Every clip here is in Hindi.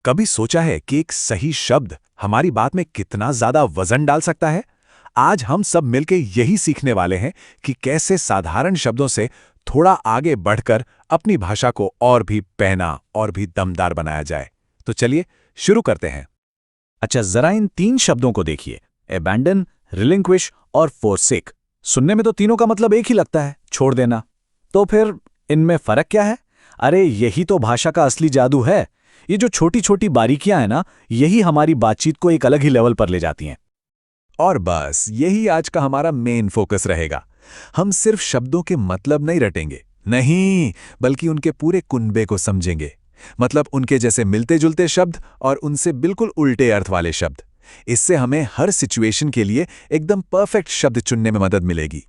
कभी सोचा है कि एक सही शब्द हमारी बात में कितना ज्यादा वजन डाल सकता है? आज हम सब मिलकर यही सीखने वाले हैं कि कैसे साधारण शब्दों से थोड़ा आगे बढ़कर अपनी भाषा को और भी पहना और भी दमदार बनाया जाए। तो चलिए शुरू करते हैं। अच्छा, जरा इन 3 शब्दों को देखिए, abandon, relinquish और forsake। सुनने में तो तीनों का मतलब एक ही लगता है, छोड़ देना। तो फिर इनमें फर्क क्या है? अरे यही तो भाषा का असली जादू है। ये जो छोटी छोटी बारीकियां हैं ना, यही हमारी बातचीत को एक अलग ही लेवल पर ले जाती हैं। और बस यही आज का हमारा मेन फोकस रहेगा। हम सिर्फ शब्दों के मतलब नहीं रटेंगे, नहीं, बल्कि उनके पूरे कुनबे को समझेंगे। मतलब उनके जैसे मिलते जुलते शब्द और उनसे बिल्कुल उल्टे अर्थ वाले शब्द। इससे हमें हर सिचुएशन के लिए एकदम परफेक्ट शब्द चुनने में मदद मिलेगी।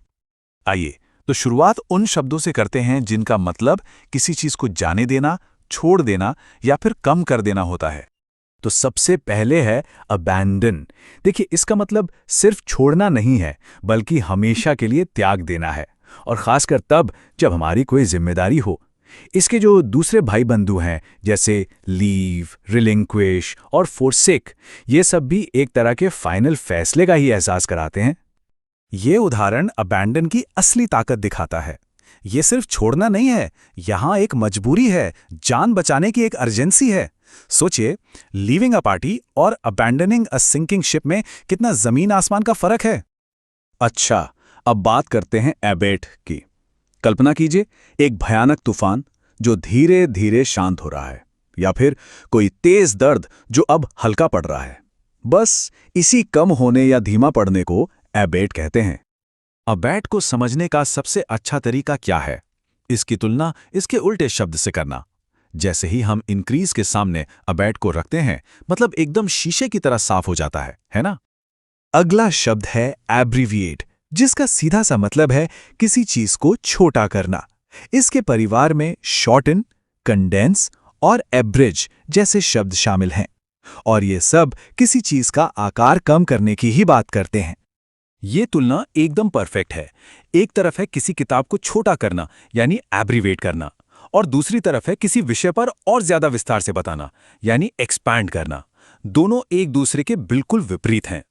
आइए तो शुरुआत उन शब्दों से करते हैं जिनका मतलब किसी चीज को जाने देना, छोड़ देना या फिर कम कर देना होता है। तो सबसे पहले है abandon। देखिए, इसका मतलब सिर्फ छोड़ना नहीं है, बल्कि हमेशा के लिए त्याग देना है, और खासकर तब जब हमारी कोई जिम्मेदारी हो। इसके जो दूसरे भाई बंधु हैं, जैसे लीव, रिलिंक्विश और forsake, ये सब भी एक तरह के फाइनल फैसले का ही एहसास कराते हैं। ये उदाहरण abandon की असली ताकत दिखाता है। ये सिर्फ छोड़ना नहीं है, यहाँ एक मजबूरी है, जान बचाने की एक अर्जेंसी है। सोचिए, लीविंग अ पार्टी और अबैंडनिंग अ सिंकिंग शिप में कितना जमीन आसमान का फर्क है। अच्छा, अब बात करते हैं एबेट की। कल्पना कीजिए, एक भयानक तूफान जो धीरे धीरे शांत हो रहा है, या फिर कोई तेज दर्द जो अब हल्का पड़ रहा है। बस इसी कम होने या धीमा पड़ने को एबेट कहते हैं। अबैट को समझने का सबसे अच्छा तरीका क्या है? इसकी तुलना इसके उल्टे शब्द से करना। जैसे ही हम इंक्रीज के सामने अबैट को रखते हैं, मतलब एकदम शीशे की तरह साफ हो जाता है ना? अगला शब्द है एब्रीविएट, जिसका सीधा सा मतलब है किसी चीज को छोटा करना। इसके परिवार में शॉर्टन, कंडेंस और एब्रिज जैसे शब्द शामिल हैं, और ये सब किसी चीज का आकार कम करने की ही बात करते हैं। ये तुलना एकदम परफेक्ट है। एक तरफ है किसी किताब को छोटा करना, यानी एब्रीवेट करना, और दूसरी तरफ है किसी विषय पर और ज्यादा विस्तार से बताना, यानी एक्सपैंड करना। दोनों एक दूसरे के बिल्कुल विपरीत हैं।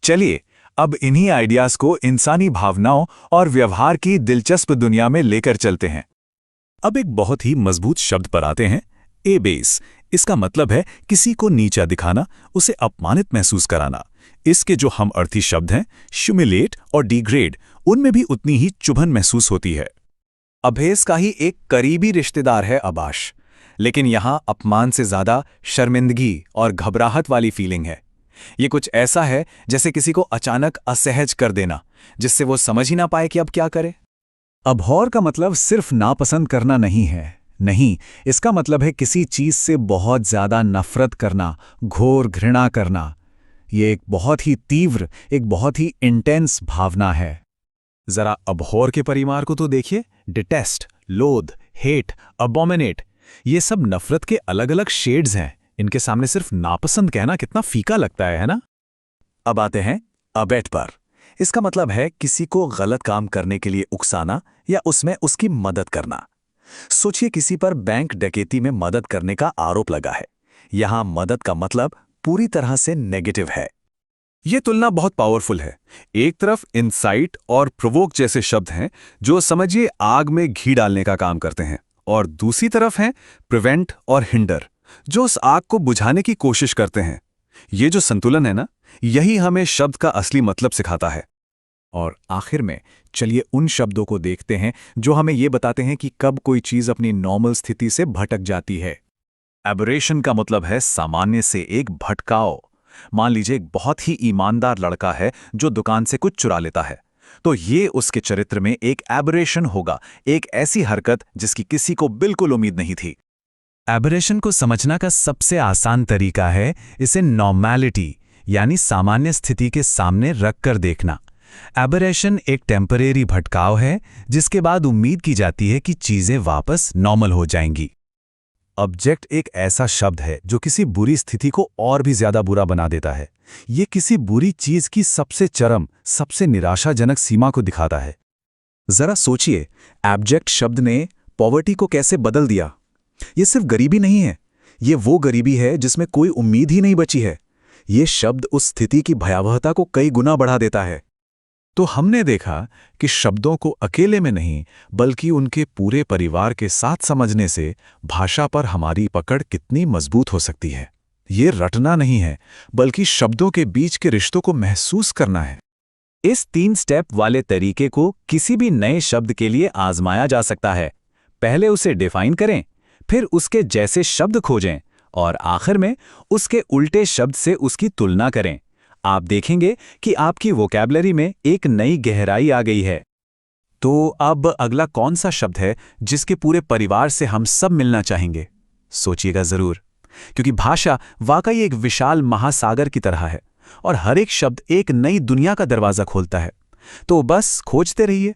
चलिए अब इन्हीं आइडियाज को इंसानी भावनाओं और व्यवहार की दिलचस्प दुनिया में लेकर चलते हैं। अब एक बहुत ही मजबूत शब्द पर आते हैं, एबेस। इसका मतलब है किसी को नीचा दिखाना, उसे अपमानित महसूस कराना। इसके जो हम अर्थी शब्द हैं, ह्यूमिलेट और डिग्रेड, उनमें भी उतनी ही चुभन महसूस होती है। अभेस का ही एक करीबी रिश्तेदार है अबाश, लेकिन यहां अपमान से ज्यादा शर्मिंदगी और घबराहट वाली फीलिंग है। ये कुछ ऐसा है जैसे किसी को अचानक असहज कर देना, जिससे वो समझ ही ना पाए कि अब क्या करे। अबहॉर का मतलब सिर्फ नापसंद करना नहीं है, नहीं, इसका मतलब है किसी चीज से बहुत ज्यादा नफरत करना, घोर घृणा करना। ये एक बहुत ही तीव्र, एक बहुत ही इंटेंस भावना है। जरा अबहॉर के परिवार को तो देखिए, डिटेस्ट, लोध, हेट, अबोमिनेट, ये सब नफरत के अलग अलग शेड्स हैं। इनके सामने सिर्फ नापसंद कहना कितना फीका लगता है ना? अब आते हैं अबेट पर। इसका मतलब है किसी को गलत काम करने के लिए उकसाना या उसमें उसकी मदद करना। सोचिए, किसी पर बैंक डकैती में मदद करने का आरोप लगा है। यहां मदद का मतलब पूरी तरह से नेगेटिव है। यह तुलना बहुत पावरफुल है। एक तरफ इंसाइट और प्रोवोक जैसे शब्द हैं जो समझिए आग में घी डालने का काम करते हैं, और दूसरी तरफ हैं प्रिवेंट और हिंडर, जो उस आग को बुझाने की कोशिश करते हैं। ये जो संतुलन है ना, यही हमें शब्द का असली मतलब सिखाता है। और आखिर में चलिए उन शब्दों को देखते हैं जो हमें ये बताते हैं कि कब कोई चीज अपनी नॉर्मल स्थिति से भटक जाती है। एबरेशन का मतलब है सामान्य से एक भटकाव। मान लीजिए एक बहुत ही ईमानदार लड़का है जो दुकान से कुछ चुरा लेता है, तो ये उसके चरित्र में एक एबरेशन होगा, एक ऐसी हरकत जिसकी किसी को बिल्कुल उम्मीद नहीं थी। एबरेशन को समझना का सबसे आसान तरीका है इसे नॉर्मैलिटी, यानी सामान्य स्थिति के सामने रख कर देखना। एबरेशन एक टेम्परेरी भटकाव है, जिसके बाद उम्मीद की जाती है कि चीजें वापस नॉर्मल हो जाएंगी। ऑब्जेक्ट एक ऐसा शब्द है जो किसी बुरी स्थिति को और भी ज्यादा बुरा बना देता है। ये किसी बुरी चीज की सबसे चरम, सबसे निराशाजनक सीमा को दिखाता है। जरा सोचिए, एब्जेक्ट शब्द ने पॉवर्टी को कैसे बदल दिया। ये सिर्फ गरीबी नहीं है, ये वो गरीबी है जिसमें कोई उम्मीद ही नहीं बची है। ये शब्द उस स्थिति की भयावहता को कई गुना बढ़ा देता है। तो हमने देखा कि शब्दों को अकेले में नहीं बल्कि उनके पूरे परिवार के साथ समझने से भाषा पर हमारी पकड़ कितनी मजबूत हो सकती है। ये रटना नहीं है बल्कि शब्दों के बीच के रिश्तों को महसूस करना है। इस 3 स्टेप वाले तरीके को किसी भी नए शब्द के लिए आजमाया जा सकता है। पहले उसे डिफाइन करें, फिर उसके जैसे शब्द खोजें और आखिर में उसके उल्टे शब्द से उसकी तुलना करें। आप देखेंगे कि आपकी वोकैबुलरी में एक नई गहराई आ गई है। तो अब अगला कौन सा शब्द है जिसके पूरे परिवार से हम सब मिलना चाहेंगे? सोचिएगा जरूर, क्योंकि भाषा वाकई एक विशाल महासागर की तरह है और हर एक शब्द एक नई दुनिया का दरवाजा खोलता है। तो बस खोजते रहिए।